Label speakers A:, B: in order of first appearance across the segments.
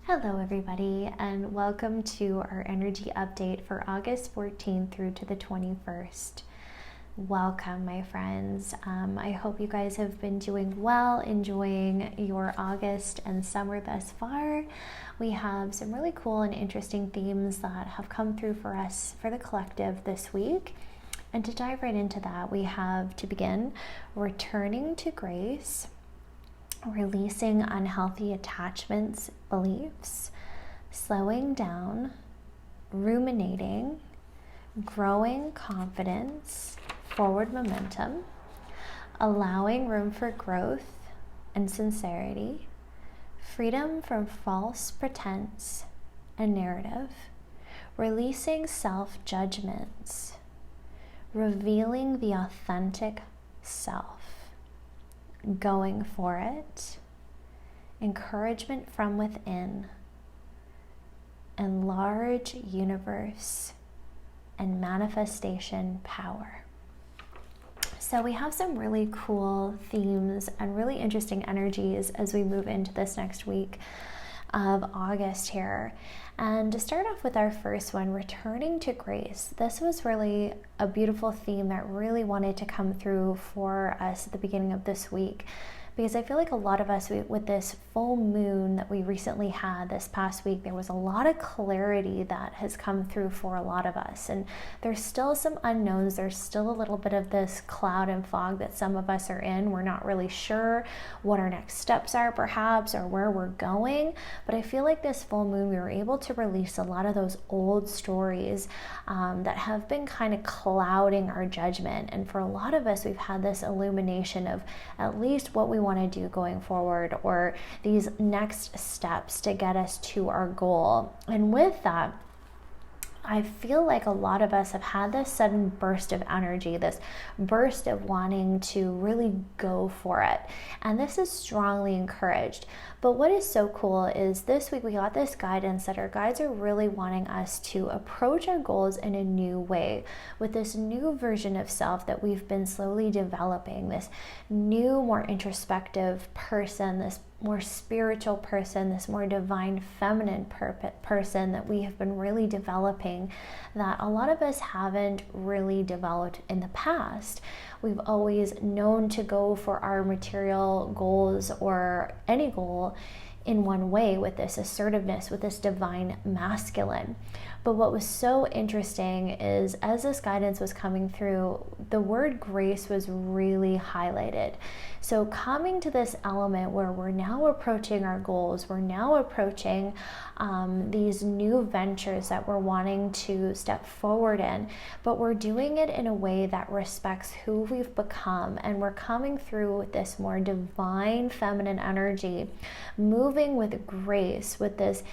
A: Hello everybody, and welcome to our energy update for August 14th through to the 21st. Welcome, my friends. I hope you guys have been doing well, enjoying your August and summer thus far. We have some really cool and interesting themes that have come through for us for the collective this week. And to dive right into that, we have, to begin, returning to grace, releasing unhealthy attachments, beliefs, slowing down, ruminating, growing confidence, forward momentum, allowing room for growth and sincerity, freedom from false pretense and narrative, releasing self-judgments, revealing the authentic self, going for it, encouragement from within, and large universe and manifestation power. So we have some really cool themes and really interesting energies as we move into this next week of August here. And to start off with our first one, returning to grace. This was really a beautiful theme that really wanted to come through for us at the beginning of this week, because I feel like a lot of us, with this full moon that we recently had this past week, there was a lot of clarity that has come through for a lot of us. And there's still some unknowns. There's still a little bit of this cloud and fog that some of us are in. We're not really sure what our next steps are, perhaps, or where we're going. But I feel like this full moon, we were able to release a lot of those old stories that have been kind of clouding our judgment. And for a lot of us, we've had this illumination of at least what we want to do going forward, or these next steps to get us to our goal. And with that, I feel like a lot of us have had this sudden burst of energy, this burst of wanting to really go for it. And this is strongly encouraged. But what is so cool is this week we got this guidance that our guides are really wanting us to approach our goals in a new way, with this new version of self that we've been slowly developing, this new, more introspective person, this more spiritual person, this more divine feminine person that we have been really developing, that a lot of us haven't really developed in the past. We've always known to go for our material goals or any goal in one way, with this assertiveness, with this divine masculine. But what was so interesting is, as this guidance was coming through, the word grace was really highlighted. So coming to this element where we're now approaching our goals, we're now approaching these new ventures that we're wanting to step forward in, but we're doing it in a way that respects who we've become. And we're coming through with this more divine feminine energy, moving with grace, with this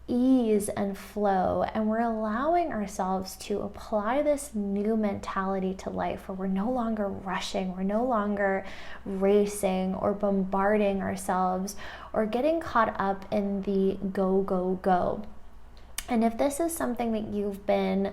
A: ease and flow, and we're allowing ourselves to apply this new mentality to life, where we're no longer rushing, we're no longer racing or bombarding ourselves or getting caught up in the go, go, go. And if this is something that you've been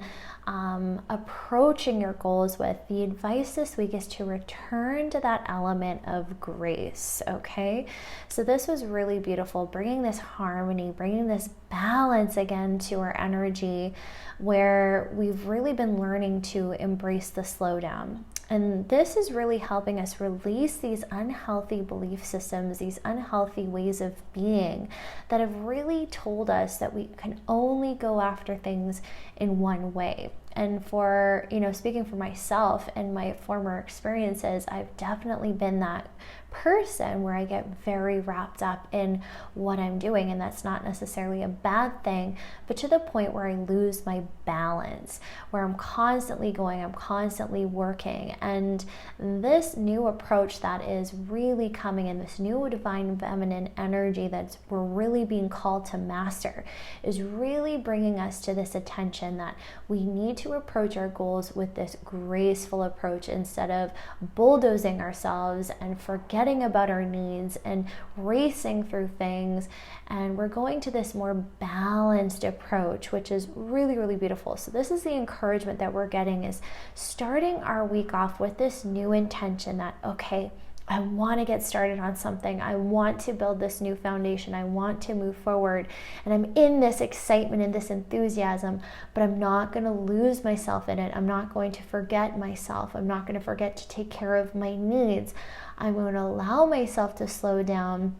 A: approaching your goals with, the advice this week is to return to that element of grace, okay? So this was really beautiful, bringing this harmony, bringing this balance again to our energy, where we've really been learning to embrace the slowdown. And this is really helping us release these unhealthy belief systems, these unhealthy ways of being that have really told us that we can only go after things in one way. And for, speaking for myself and my former experiences, I've definitely been that person where I get very wrapped up in what I'm doing, and that's not necessarily a bad thing, but to the point where I lose my balance, where I'm constantly going, I'm constantly working. And this new approach that is really coming in, this new divine feminine energy that we're really being called to master, is really bringing us to this attention that we need to approach our goals with this graceful approach, instead of bulldozing ourselves and forgetting about our needs and racing through things. And we're going to this more balanced approach, which is really, really beautiful. So this is the encouragement that we're getting, is starting our week off with this new intention that, okay, I want to get started on something. I want to build this new foundation. I want to move forward. And I'm in this excitement and this enthusiasm, but I'm not going to lose myself in it. I'm not going to forget myself. I'm not going to forget to take care of my needs. I'm going to allow myself to slow down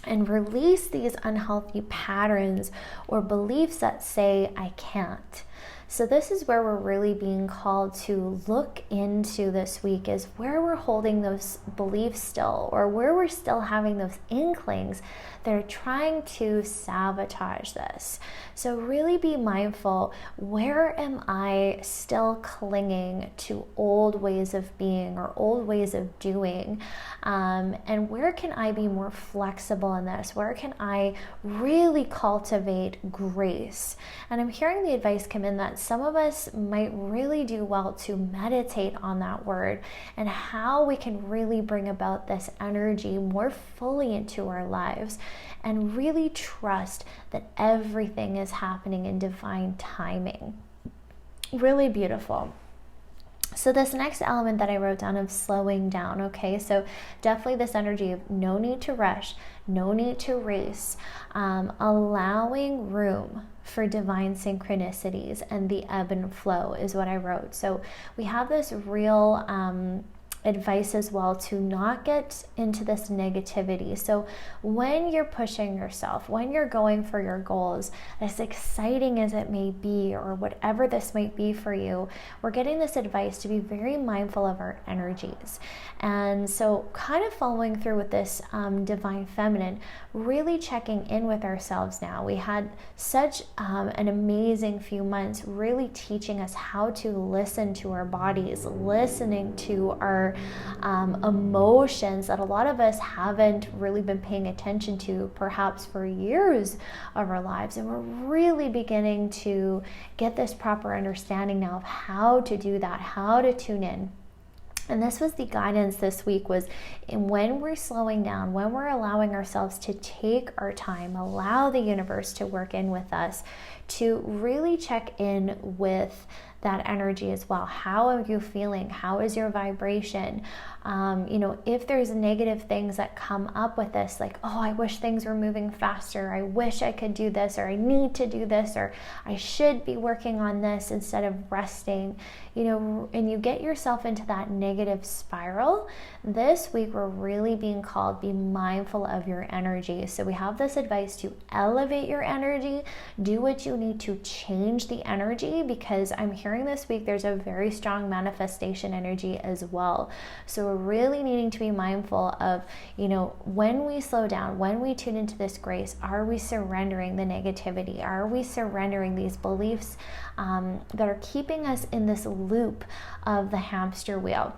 A: and release these unhealthy patterns or beliefs that say I can't. So this is where we're really being called to look into this week, is where we're holding those beliefs still, or where we're still having those inklings that are trying to sabotage this. So really be mindful, where am I still clinging to old ways of being or old ways of doing? And where can I be more flexible in this? Where can I really cultivate grace? And I'm hearing the advice come in that some of us might really do well to meditate on that word and how we can really bring about this energy more fully into our lives and really trust that everything is happening in divine timing. Really beautiful. So this next element that I wrote down of slowing down, okay, so definitely this energy of no need to rush, no need to race, allowing room for divine synchronicities and the ebb and flow is what I wrote. So we have this real advice as well to not get into this negativity. So when you're pushing yourself, when you're going for your goals, as exciting as it may be, or whatever this might be for you, we're getting this advice to be very mindful of our energies. And so kind of following through with this divine feminine, really checking in with ourselves now. We had such an amazing few months really teaching us how to listen to our bodies, listening to our emotions that a lot of us haven't really been paying attention to perhaps for years of our lives. And we're really beginning to get this proper understanding now of how to do that, how to tune in. And this was the guidance this week, was when we're slowing down, when we're allowing ourselves to take our time, allow the universe to work in with us, to really check in with that energy as well. How are you feeling? How is your vibration? If there's negative things that come up with this, like, oh, I wish things were moving faster. I wish I could do this, or I need to do this, or I should be working on this instead of resting, and you get yourself into that negative spiral. This week, we're really being called, be mindful of your energy. So we have this advice to elevate your energy, do what you need to change the energy, because I'm hearing this week there's a very strong manifestation energy as well. So we're really needing to be mindful of, when we slow down, when we tune into this grace, are we surrendering the negativity? Are we surrendering these beliefs that are keeping us in this loop of the hamster wheel?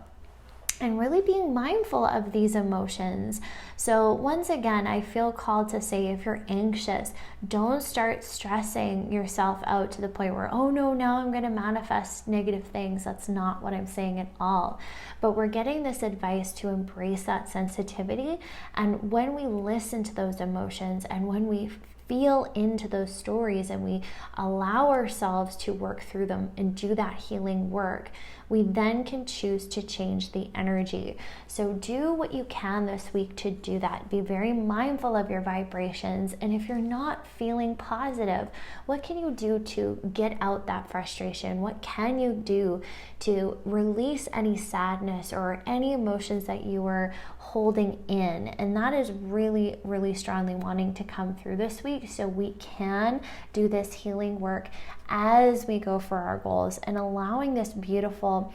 A: And really being mindful of these emotions. So once again, I feel called to say, if you're anxious, don't start stressing yourself out to the point where, oh no, now I'm going to manifest negative things. That's not what I'm saying at all. But we're getting this advice to embrace that sensitivity. And when we listen to those emotions, and when we feel into those stories, and we allow ourselves to work through them and do that healing work, we then can choose to change the energy. So do what you can this week to do that. Be very mindful of your vibrations. And if you're not feeling positive, what can you do to get out that frustration? What can you do to release any sadness or any emotions that you are holding in? And that is really, really strongly wanting to come through this week, so we can do this healing work as we go for our goals, and allowing this beautiful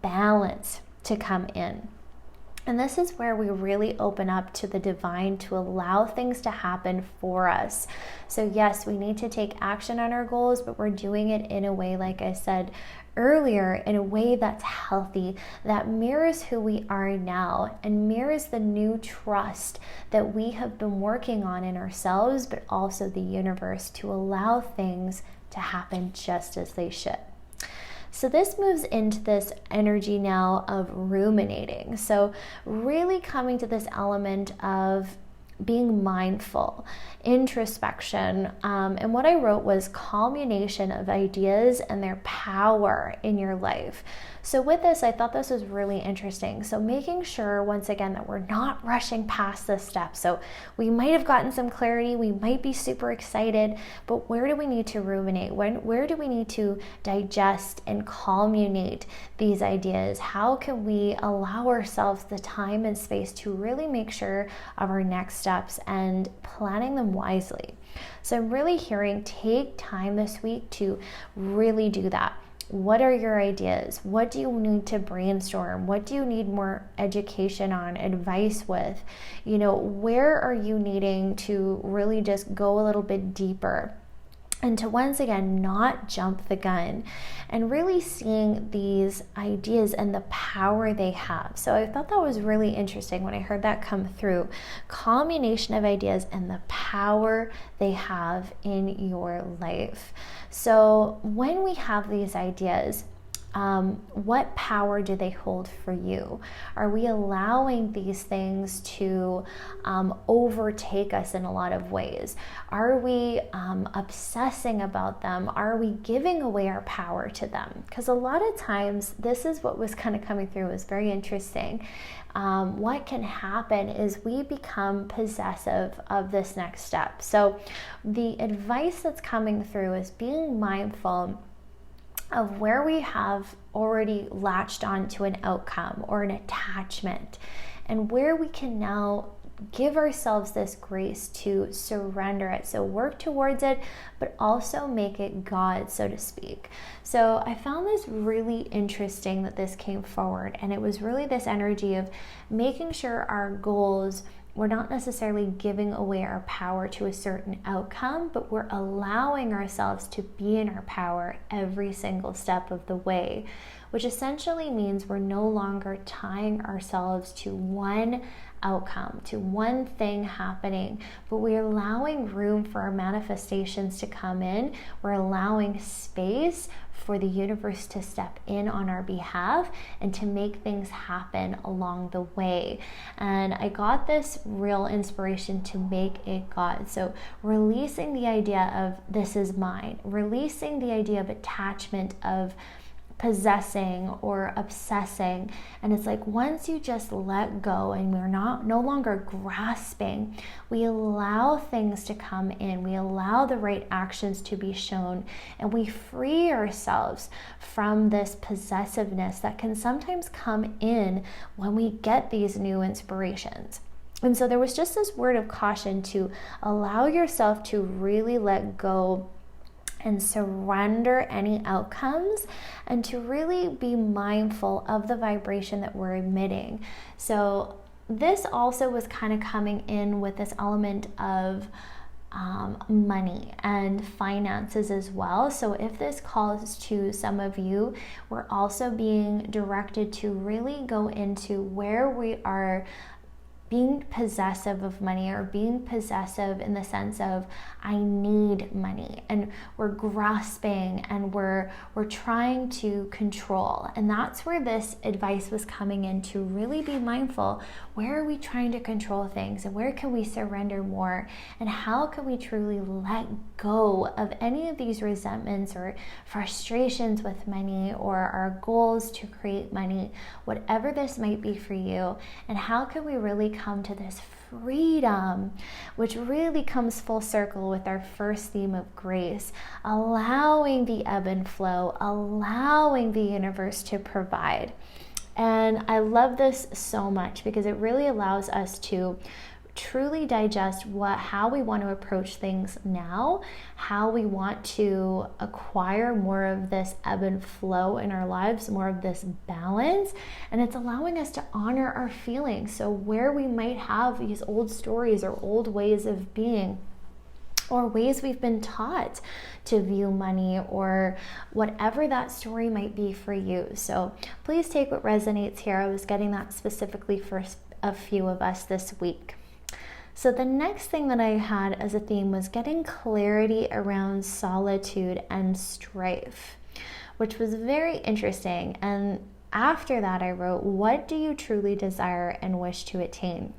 A: balance to come in. And this is where we really open up to the divine to allow things to happen for us. So yes, we need to take action on our goals, but we're doing it in a way, like I said earlier, in a way that's healthy, that mirrors who we are now and mirrors the new trust that we have been working on in ourselves, but also the universe, to allow things to happen just as they should. So this moves into this energy now of ruminating. So really coming to this element of being mindful, introspection. And what I wrote was culmination of ideas and their power in your life. So with this, I thought this was really interesting. So making sure, once again, that we're not rushing past this step. So we might have gotten some clarity, we might be super excited, but where do we need to ruminate? Where do we need to digest and culminate these ideas? How can we allow ourselves the time and space to really make sure of our next steps and planning them wisely? So I'm really hearing, take time this week to really do that. What are your ideas? What do you need to brainstorm? What do you need more education on, advice with? Where are you needing to really just go a little bit deeper? And to once again, not jump the gun and really seeing these ideas and the power they have. So I thought that was really interesting when I heard that come through. Culmination of ideas and the power they have in your life. So when we have these ideas, what power do they hold for you? Are we allowing these things to overtake us in a lot of ways? Are we obsessing about them? Are we giving away our power to them? Because a lot of times, this is what was kind of coming through. It was very interesting. What can happen is we become possessive of this next step. So the advice that's coming through is being mindful of where we have already latched onto an outcome or an attachment, and where we can now give ourselves this grace to surrender it. So work towards it, but also make it God, so to speak. So I found this really interesting that this came forward, and it was really this energy of making sure our goals, we're not necessarily giving away our power to a certain outcome, but we're allowing ourselves to be in our power every single step of the way, which essentially means we're no longer tying ourselves to one outcome, to one thing happening, but we're allowing room for our manifestations to come in. We're allowing space for the universe to step in on our behalf and to make things happen along the way. And I got this real inspiration to make it God. So releasing the idea of this is mine, releasing the idea of attachment, of possessing or obsessing. And it's like once you just let go and we're no longer grasping, we allow things to come in, we allow the right actions to be shown, and we free ourselves from this possessiveness that can sometimes come in when we get these new inspirations. And so there was just this word of caution to allow yourself to really let go and surrender any outcomes, and to really be mindful of the vibration that we're emitting. So this also was kind of coming in with this element of money and finances as well. So if this calls to some of you, we're also being directed to really go into where we are being possessive of money, or being possessive in the sense of I need money, and we're grasping and we're trying to control. And that's where this advice was coming in, to really be mindful. Where are we trying to control things, and where can we surrender more, and how can we truly let go of any of these resentments or frustrations with money, or our goals to create money, whatever this might be for you, and how can we really come to this freedom, which really comes full circle with our first theme of grace, allowing the ebb and flow, allowing the universe to provide. And I love this so much because it really allows us to truly digest how we want to approach things now, how we want to acquire more of this ebb and flow in our lives, more of this balance. And it's allowing us to honor our feelings. So where we might have these old stories or old ways of being, or ways we've been taught to view money, or whatever that story might be for you. So please take what resonates here. I was getting that specifically for a few of us this week. So the next thing that I had as a theme was getting clarity around solitude and strife, which was very interesting. And after that I wrote, what do you truly desire and wish to attain?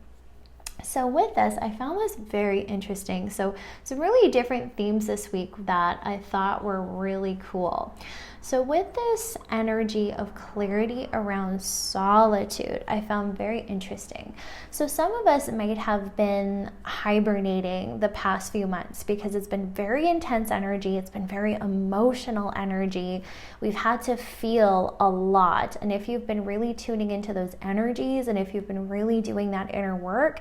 A: So with this, I found this very interesting. So some really different themes this week that I thought were really cool. So with this energy of clarity around solitude, I found very interesting. So some of us might have been hibernating the past few months because it's been very intense energy. It's been very emotional energy. We've had to feel a lot. And if you've been really tuning into those energies, and if you've been really doing that inner work,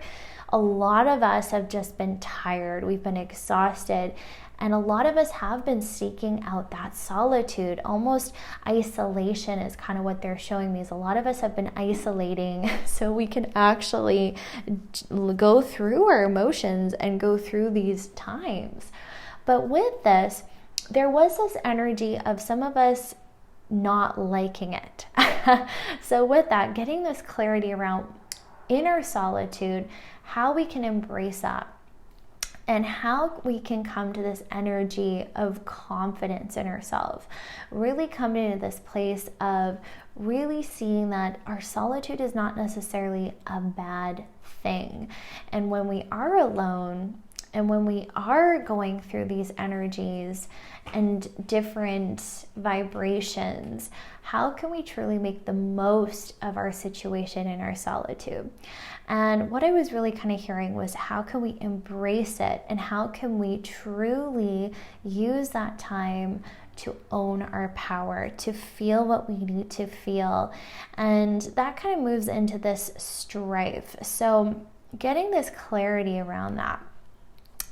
A: a lot of us have just been tired. We've been exhausted. And a lot of us have been seeking out that solitude. Almost isolation is kind of what they're showing me. Is a lot of us have been isolating so we can actually go through our emotions and go through these times. But with this, there was this energy of some of us not liking it. So with that, getting this clarity around inner solitude, how we can embrace that, and how we can come to this energy of confidence in ourselves. Really coming into this place of really seeing that our solitude is not necessarily a bad thing. And when we are alone, and when we are going through these energies and different vibrations, how can we truly make the most of our situation in our solitude? And what I was really kind of hearing was, how can we embrace it, and how can we truly use that time to own our power, to feel what we need to feel? And that kind of moves into this strife. So getting this clarity around that.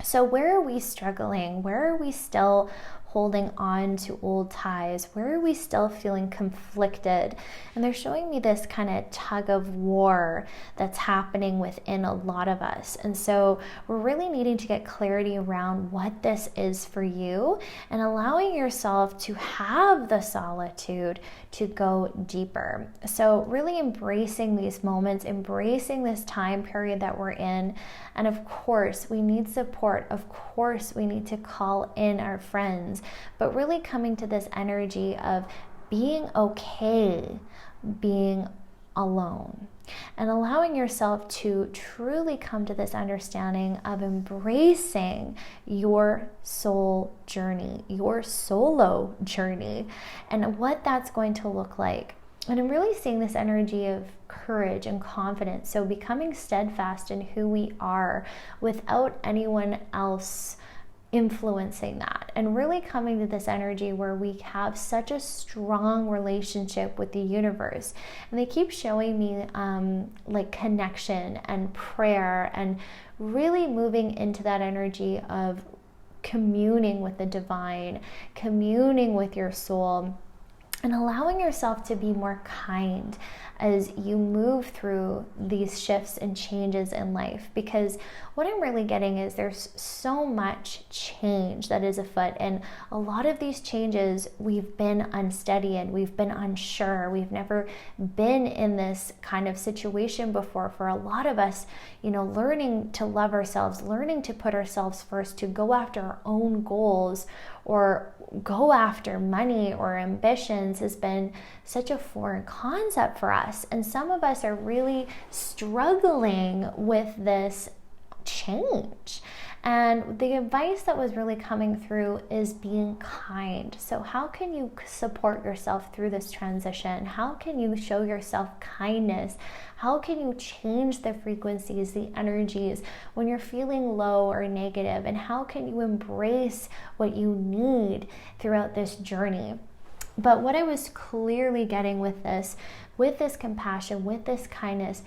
A: So where are we struggling? Where are we still holding on to old ties? Where are we still feeling conflicted? And they're showing me this kind of tug of war that's happening within a lot of us. And so we're really needing to get clarity around what this is for you, and allowing yourself to have the solitude to go deeper. So really embracing these moments, embracing this time period that we're in. And of course, we need support. Of course, we need to call in our friends, but really coming to this energy of being okay being alone, and allowing yourself to truly come to this understanding of embracing your soul journey, your solo journey, and what that's going to look like. And I'm really seeing this energy of courage and confidence. So becoming steadfast in who we are without anyone else influencing that, and really coming to this energy where we have such a strong relationship with the universe. And they keep showing me like connection and prayer, and really moving into that energy of communing with the divine, communing with your soul, and allowing yourself to be more kind as you move through these shifts and changes in life. Because what I'm really getting is there's so much change that is afoot, and a lot of these changes we've been unsteady in, we've been unsure, we've never been in this kind of situation before. For a lot of us, learning to love ourselves, learning to put ourselves first, to go after our own goals, or go after money or ambitions, has been such a foreign concept for us. And some of us are really struggling with this change. And the advice that was really coming through is being kind. So how can you support yourself through this transition? How can you show yourself kindness? How can you change the frequencies, the energies when you're feeling low or negative? And how can you embrace what you need throughout this journey? But what I was clearly getting with this compassion, with this kindness,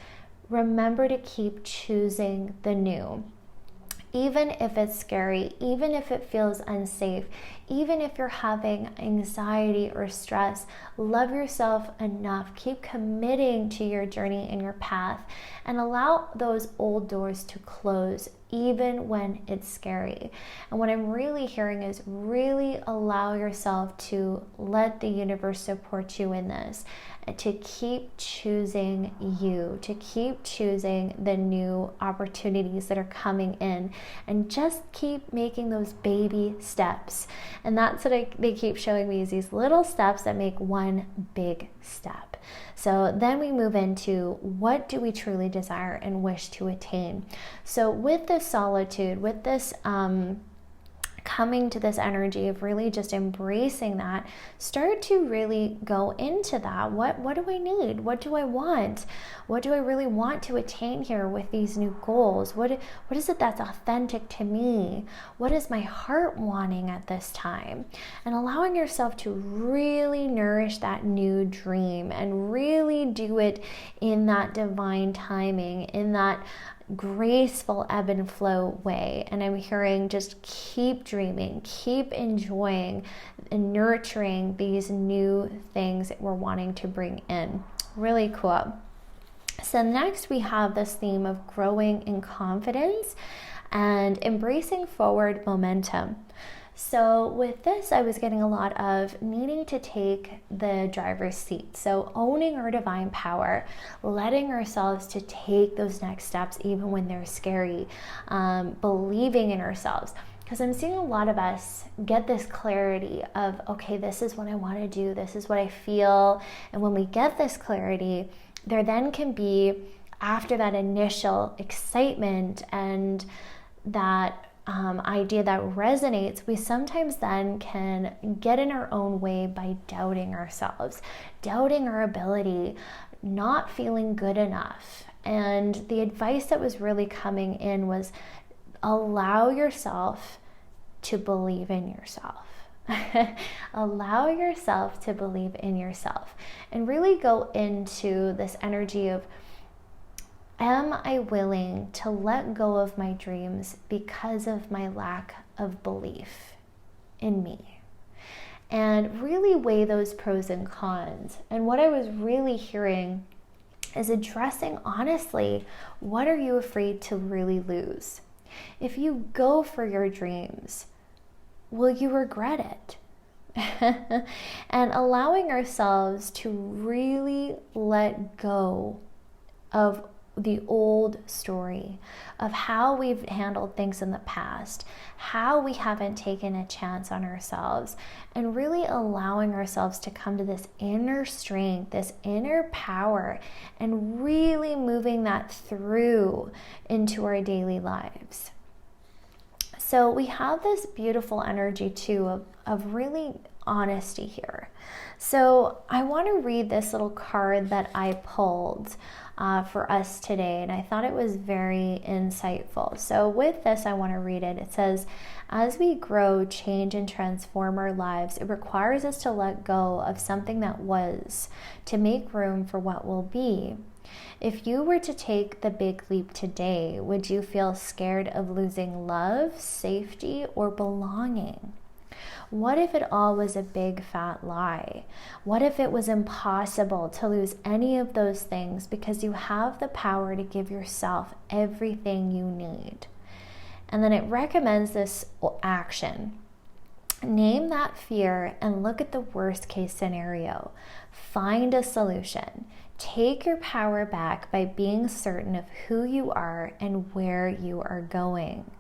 A: remember to keep choosing the new. Even if it's scary, even if it feels unsafe, even if you're having anxiety or stress, love yourself enough. Keep committing to your journey and your path, and allow those old doors to close even when it's scary. And what I'm really hearing is really allow yourself to let the universe support you in this, and to keep choosing you, to keep choosing the new opportunities that are coming in, and just keep making those baby steps. And that's what they keep showing me, is these little steps that make one big step. So then we move into, what do we truly desire and wish to attain? So with this solitude, with this coming to this energy of really just embracing that, start to really go into that. What do I need? What do I want? What do I really want to attain here with these new goals? What is it that's authentic to me? What is my heart wanting at this time? And allowing yourself to really nourish that new dream and really do it in that divine timing, in that graceful ebb and flow way. And I'm hearing, just keep dreaming, keep enjoying and nurturing these new things that we're wanting to bring in. Really cool. So next we have this theme of growing in confidence and embracing forward momentum. So with this, I was getting a lot of needing to take the driver's seat. So owning our divine power, letting ourselves to take those next steps even when they're scary, believing in ourselves. Because I'm seeing a lot of us get this clarity of, okay, this is what I want to do, this is what I feel. And when we get this clarity, there then can be, after that initial excitement and that idea that resonates, we sometimes then can get in our own way by doubting ourselves, doubting our ability, not feeling good enough. And the advice that was really coming in was, allow yourself to believe in yourself. Allow yourself to believe in yourself and really go into this energy of, am I willing to let go of my dreams because of my lack of belief in me? And really weigh those pros and cons. And what I was really hearing is addressing honestly, what are you afraid to really lose? If you go for your dreams, will you regret it? And allowing ourselves to really let go of the old story of how we've handled things in the past, how we haven't taken a chance on ourselves, and really allowing ourselves to come to this inner strength, this inner power, and really moving that through into our daily lives. So we have this beautiful energy too of really honesty here. So I want to read this little card that I pulled for us today, and I thought it was very insightful. So with this, I want to read it. It says, as we grow, change, and transform our lives, it requires us to let go of something that was to make room for what will be. If you were to take the big leap today, would you feel scared of losing love, safety, or belonging? What if it all was a big fat lie? What if it was impossible to lose any of those things because you have the power to give yourself everything you need? And then it recommends this action. Name that fear and look at the worst case scenario. Find a solution. Take your power back by being certain of who you are and where you are going.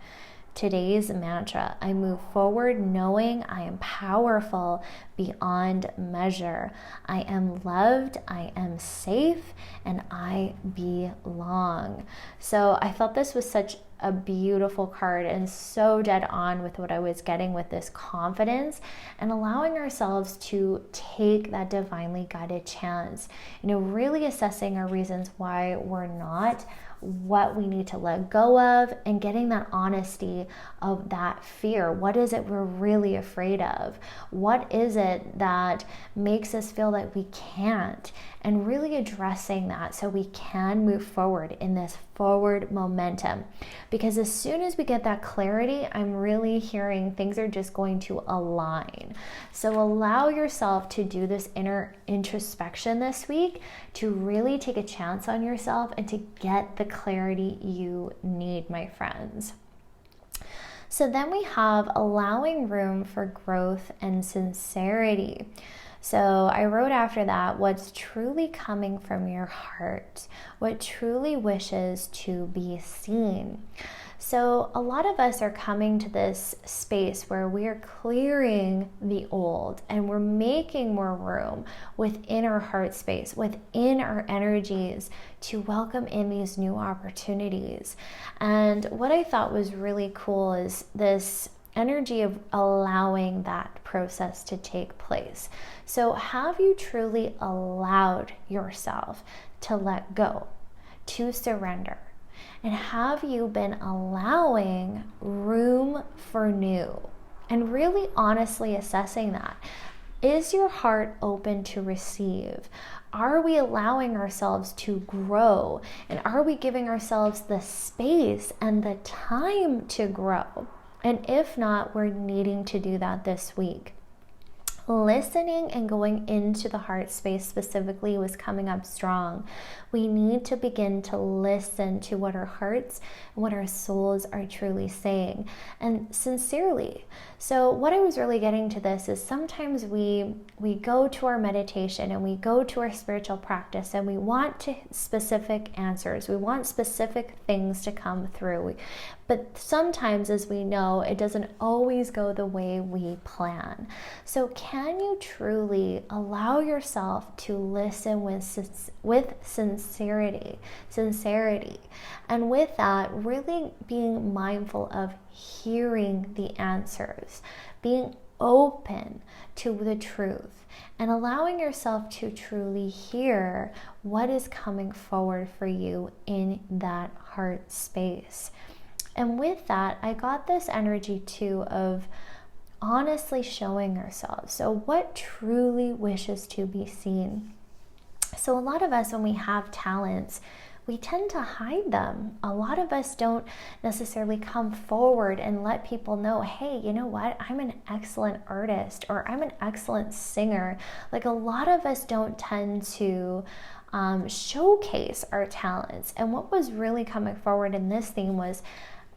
A: Today's mantra, I move forward knowing I am powerful beyond measure. I am loved, I am safe, and I belong. So I thought this was such a beautiful card and so dead on with what I was getting with this confidence and allowing ourselves to take that divinely guided chance. Really assessing our reasons why we're not, what we need to let go of, and getting that honesty of that fear. What is it we're really afraid of? What is it that makes us feel that we can't? And really addressing that so we can move forward in this forward momentum. Because as soon as we get that clarity, I'm really hearing things are just going to align. So allow yourself to do this inner introspection this week to really take a chance on yourself and to get the clarity you need, my friends. So then we have allowing room for growth and sincerity. So I wrote after that, what's truly coming from your heart, what truly wishes to be seen. So a lot of us are coming to this space where we are clearing the old and we're making more room within our heart space, within our energies, to welcome in these new opportunities. And what I thought was really cool is this energy of allowing that process to take place. So have you truly allowed yourself to let go, to surrender? And have you been allowing room for new? And really honestly assessing that. Is your heart open to receive? Are we allowing ourselves to grow? And are we giving ourselves the space and the time to grow? And if not, we're needing to do that this week. Listening and going into the heart space specifically was coming up strong. We need to begin to listen to what our hearts and what our souls are truly saying, and sincerely. So what I was really getting to this is sometimes we go to our meditation and we go to our spiritual practice and we want specific answers. We want specific things to come through. But sometimes, as we know, it doesn't always go the way we plan. So can you truly allow yourself to listen with sincerity? And with that, really being mindful of hearing the answers, being open to the truth, and allowing yourself to truly hear what is coming forward for you in that heart space. And with that, I got this energy too of honestly showing ourselves. So what truly wishes to be seen? So a lot of us, when we have talents, we tend to hide them. A lot of us don't necessarily come forward and let people know, hey, you know what? I'm an excellent artist, or I'm an excellent singer. Like, a lot of us don't tend to showcase our talents. And what was really coming forward in this theme was,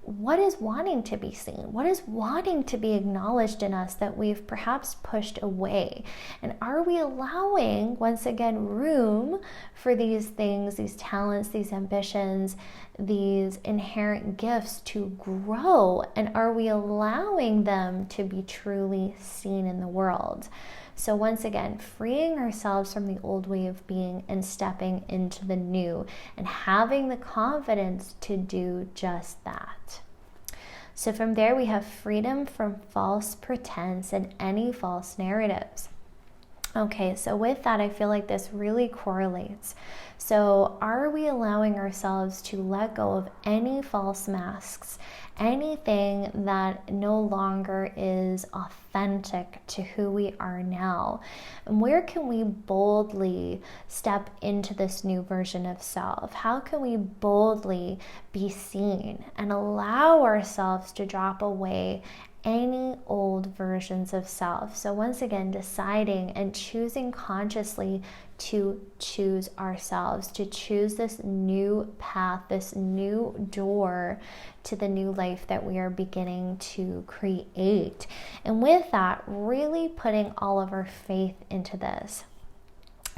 A: what is wanting to be seen? What is wanting to be acknowledged in us that we've perhaps pushed away? And are we allowing, once again, room for these things, these talents, these ambitions, these inherent gifts to grow? And are we allowing them to be truly seen in the world? So once again, freeing ourselves from the old way of being and stepping into the new, and having the confidence to do just that. So from there, we have freedom from false pretense and any false narratives. Okay, so with that, I feel like this really correlates. So are we allowing ourselves to let go of any false masks, anything that no longer is authentic to who we are now? And where can we boldly step into this new version of self? How can we boldly be seen and allow ourselves to drop away any old versions of self? So once again, deciding and choosing consciously to choose ourselves, to choose this new path, this new door to the new life that we are beginning to create. And with that, really putting all of our faith into this.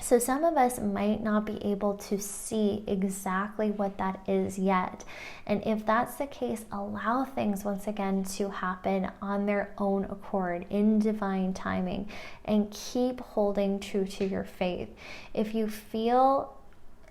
A: So some of us might not be able to see exactly what that is yet. And if that's the case, allow things once again to happen on their own accord, in divine timing, and keep holding true to your faith. If you feel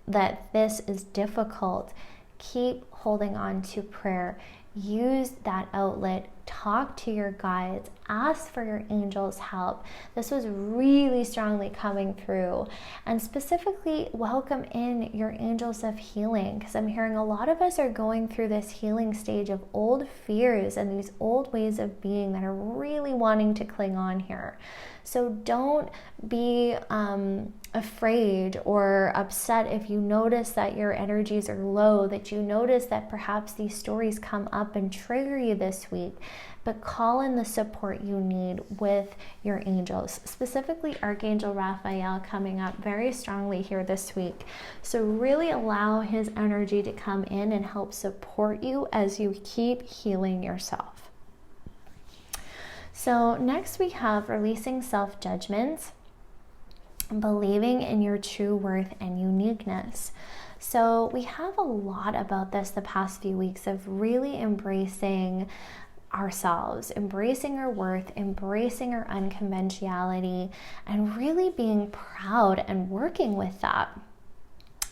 A: that this is difficult, keep holding on to prayer. Use that outlet. Talk to your guides. Ask for your angels' help. This was really strongly coming through. And specifically, welcome in your angels of healing, because I'm hearing a lot of us are going through this healing stage of old fears and these old ways of being that are really wanting to cling on here. So don't be afraid or upset if you notice that your energies are low, that you notice that perhaps these stories come up and trigger you this week. But call in the support you need with your angels, specifically Archangel Raphael coming up very strongly here this week. So really allow his energy to come in and help support you as you keep healing yourself. So next we have releasing self-judgments, believing in your true worth and uniqueness. So we have a lot about this the past few weeks of really embracing ourselves, embracing our worth, embracing our unconventionality, and really being proud and working with that.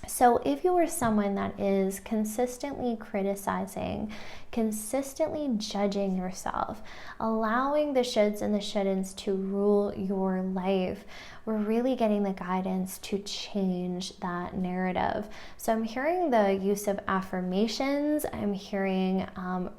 A: So if you are someone that is consistently criticizing, consistently judging yourself, allowing the shoulds and the shouldn'ts to rule your life, we're really getting the guidance to change that narrative. So I'm hearing the use of affirmations. I'm hearing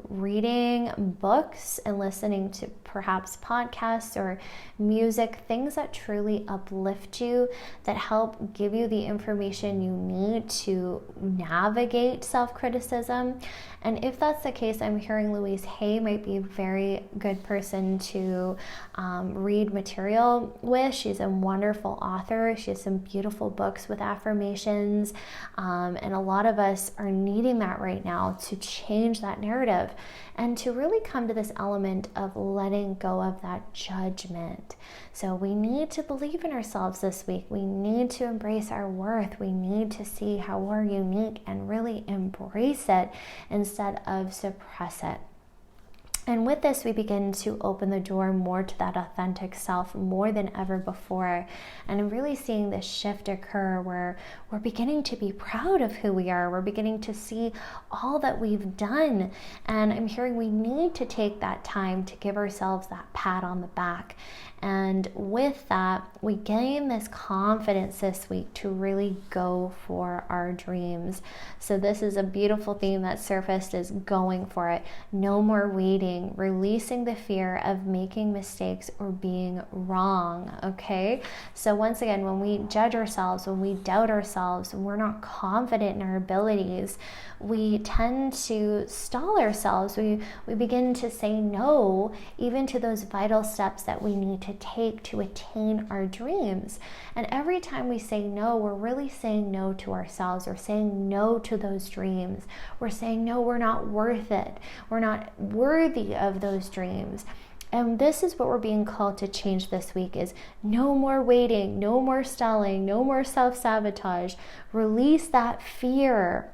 A: reading books and listening to perhaps podcasts or music, things that truly uplift you, that help give you the information you need to navigate self-criticism. And if that's the case, I'm hearing Louise Hay might be a very good person to read material with. She's a wonderful author. She has some beautiful books with affirmations. And a lot of us are needing that right now to change that narrative and to really come to this element of letting go of that judgment. So we need to believe in ourselves this week. We need to embrace our worth. We need to see how we're unique and really embrace it instead of suppress it. And with this, we begin to open the door more to that authentic self more than ever before. And I'm really seeing this shift occur where we're beginning to be proud of who we are. We're beginning to see all that we've done. And I'm hearing we need to take that time to give ourselves that pat on the back. And with that, we gain this confidence this week to really go for our dreams. So this is a beautiful theme that surfaced, is going for it. No more waiting, releasing the fear of making mistakes or being wrong, okay? So once again, when we judge ourselves, when we doubt ourselves, when we're not confident in our abilities, we tend to stall ourselves. We begin to say no, even to those vital steps that we need to take to attain our dreams. And every time we say no, we're really saying no to ourselves. We're saying no to those dreams. We're saying no, we're not worth it. We're not worthy of those dreams. And this is what we're being called to change this week, is no more waiting, no more stalling, no more self-sabotage. Release that fear.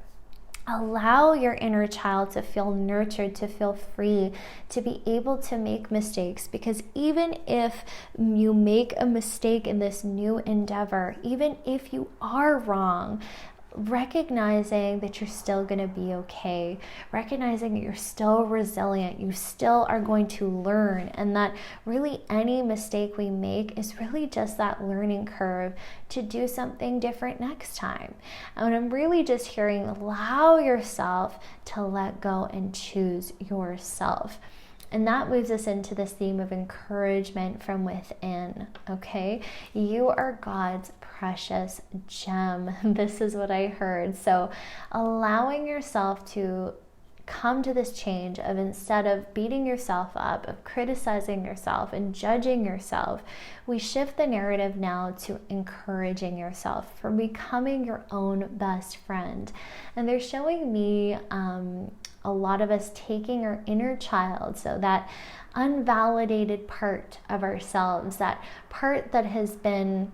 A: Allow your inner child to feel nurtured, to feel free, to be able to make mistakes. Because even if you make a mistake in this new endeavor, even if you are wrong, recognizing that you're still going to be okay, recognizing that you're still resilient, you still are going to learn, and that really any mistake we make is really just that learning curve to do something different next time. And I'm really just hearing, allow yourself to let go and choose yourself. And that moves us into this theme of encouragement from within, okay? You are God's precious gem. This is what I heard. So allowing yourself to come to this change of, instead of beating yourself up, of criticizing yourself and judging yourself, we shift the narrative now to encouraging yourself, from becoming your own best friend. And they're showing me a lot of us taking our inner child, so that unvalidated part of ourselves, that part that has been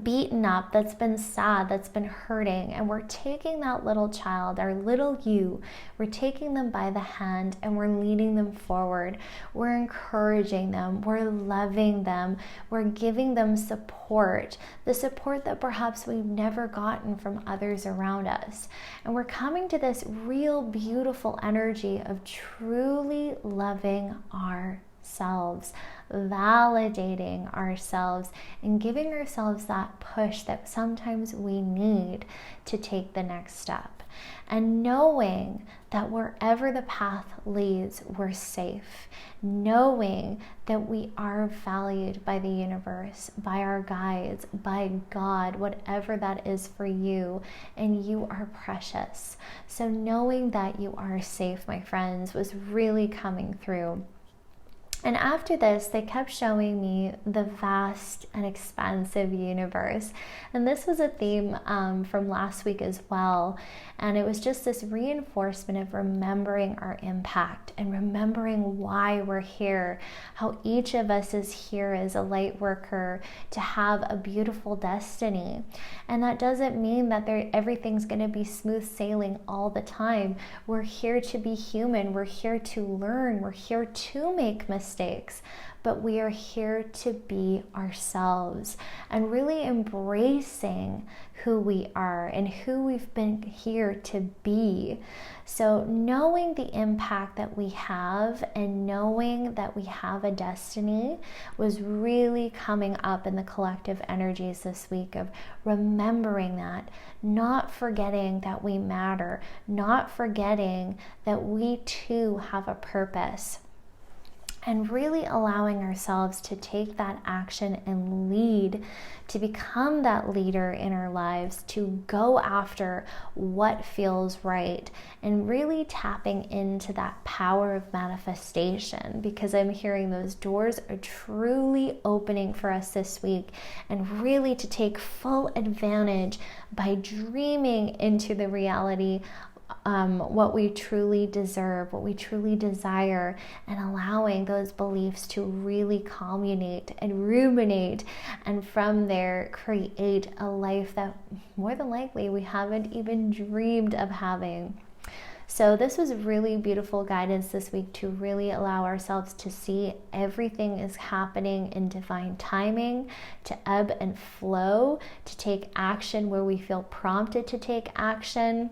A: beaten up, that's been sad, that's been hurting, and we're taking that little child, our little you, we're taking them by the hand and we're leading them forward. We're encouraging them, we're loving them, we're giving them support, the support that perhaps we've never gotten from others around us. And we're coming to this real beautiful energy of truly loving ourselves, validating ourselves, and giving ourselves that push that sometimes we need to take the next step. And knowing that wherever the path leads, we're safe. Knowing that we are valued by the universe, by our guides, by God, whatever that is for you, and you are precious. So knowing that you are safe, my friends, was really coming through. And after this, they kept showing me the vast and expansive universe. And this was a theme from last week as well. And it was just this reinforcement of remembering our impact and remembering why we're here, how each of us is here as a light worker to have a beautiful destiny. And that doesn't mean that everything's going to be smooth sailing all the time. We're here to be human. We're here to learn. We're here to make mistakes. But we are here to be ourselves and really embracing who we are and who we've been here to be. So knowing the impact that we have and knowing that we have a destiny was really coming up in the collective energies this week of remembering that, not forgetting that we matter, not forgetting that we too have a purpose. And really allowing ourselves to take that action and lead, to become that leader in our lives, to go after what feels right, and really tapping into that power of manifestation, because I'm hearing those doors are truly opening for us this week, and really to take full advantage by dreaming into the reality what we truly deserve, what we truly desire, and allowing those beliefs to really culminate and ruminate, and from there create a life that more than likely we haven't even dreamed of having. So this was really beautiful guidance this week to really allow ourselves to see everything is happening in divine timing, to ebb and flow, to take action where we feel prompted to take action,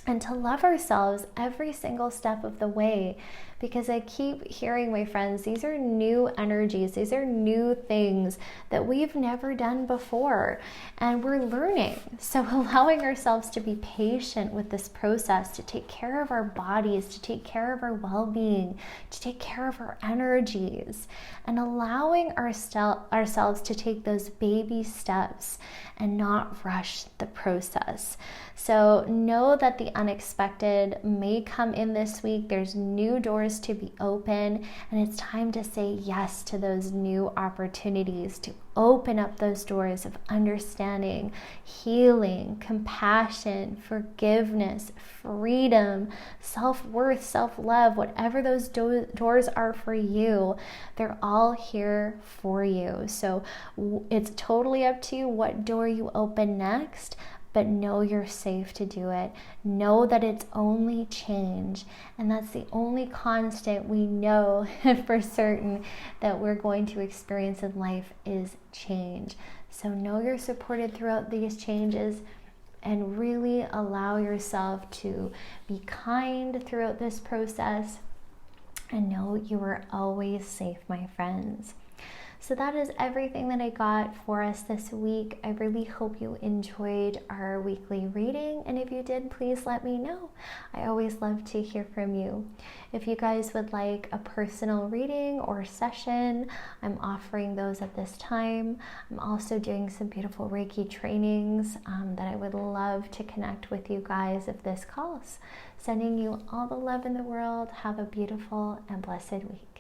A: and to love ourselves every single step of the way. Because I keep hearing, my friends, these are new energies, these are new things that we've never done before, and we're learning. So allowing ourselves to be patient with this process, to take care of our bodies, to take care of our well-being, to take care of our energies, and allowing ourselves to take those baby steps and not rush the process. So know that the unexpected may come in this week. There's new doors to be open, and it's time to say yes to those new opportunities, to open up those doors of understanding, healing, compassion, forgiveness, freedom, self-worth, self-love, whatever those doors are for you, they're all here for you. So it's totally up to you what door you open next, but know you're safe to do it. Know that it's only change, and that's the only constant we know for certain that we're going to experience in life is change. So know you're supported throughout these changes, and really allow yourself to be kind throughout this process, and know you are always safe, my friends. So that is everything that I got for us this week. I really hope you enjoyed our weekly reading, and if you did, please let me know. I always love to hear from you. If you guys would like a personal reading or session, I'm offering those at this time. I'm also doing some beautiful Reiki trainings that I would love to connect with you guys if this calls. Sending you all the love in the world. Have a beautiful and blessed week.